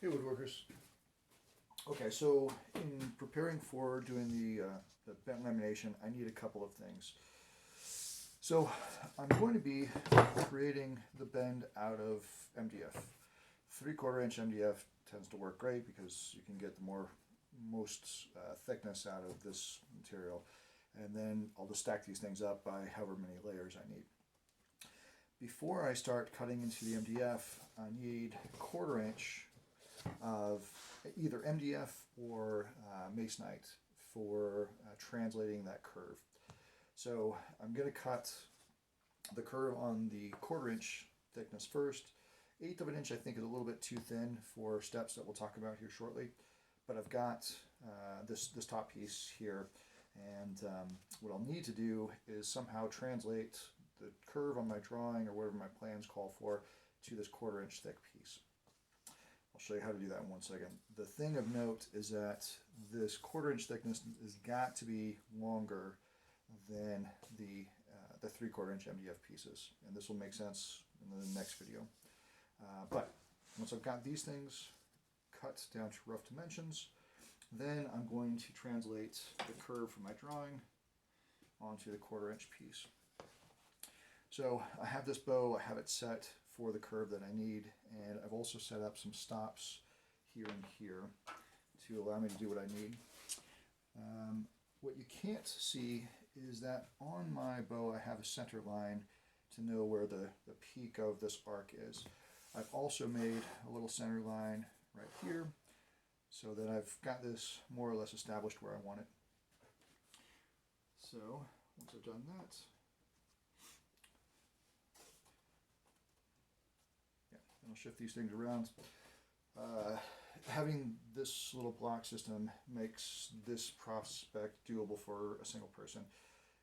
Hey, woodworkers. Okay, so in preparing for doing the bent lamination, I need a couple of things. So I'm going to be creating the bend out of MDF. 3/4 inch MDF tends to work great because you can get the most thickness out of this material. And then I'll just stack these things up by however many layers I need. Before I start cutting into the MDF, I need 1/4 inch of either MDF or masonite for translating that curve. So I'm going to cut the curve on the 1/4 inch thickness first. 1/8 of an inch I think is a little bit too thin for steps that we'll talk about here shortly. But I've got this top piece here, and what I'll need to do is somehow translate the curve on my drawing or whatever my plans call for to this 1/4 inch thick piece. I'll show you how to do that in one second. The thing of note is that this 1/4 inch thickness has got to be longer than the 3/4 inch MDF pieces, and this will make sense in the next video. But once I've got these things cut down to rough dimensions, then I'm going to translate the curve from my drawing onto the 1/4 inch piece. So I have this bow, I have it set for the curve that I need, and I've also set up some stops here and here to allow me to do what I need. What you can't see is that on my bow I have a center line to know where the peak of this arc is. I've also made a little center line right here so that I've got this more or less established where I want it. So once I've done that, I'll shift these things around. Having this little block system makes this prospect doable for a single person.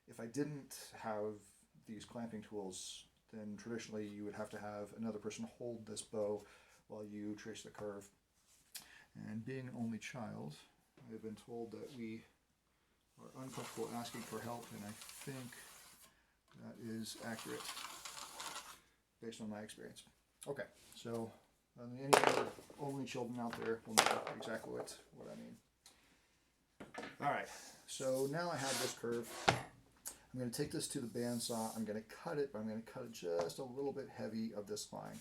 If I didn't have these clamping tools, then traditionally you would have to have another person hold this bow while you trace the curve. And being an only child, I've been told that we are uncomfortable asking for help, and I think that is accurate based on my experience. Okay, so any other only children out there will know exactly what I mean. Alright, so now I have this curve. I'm going to take this to the bandsaw. I'm going to cut it, but I'm going to cut it just a little bit heavy of this line.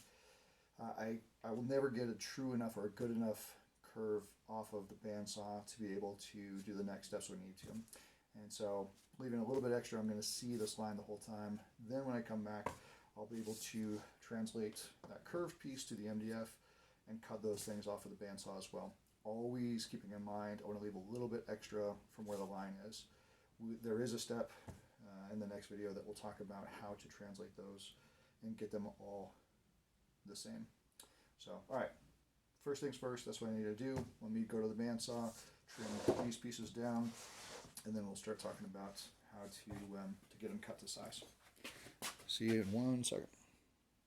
I will never get a true enough or a good enough curve off of the bandsaw to be able to do the next steps we need to. And so leaving a little bit extra, I'm going to see this line the whole time. Then when I come back, I'll be able to translate that curved piece to the MDF and cut those things off of the bandsaw as well. Always keeping in mind, I want to leave a little bit extra from where the line is. There is a step in the next video that will talk about how to translate those and get them all the same. So, alright, first things first, that's what I need to do. Let me go to the bandsaw, trim these pieces down, and then we'll start talking about how to get them cut to size. See you in 1 second.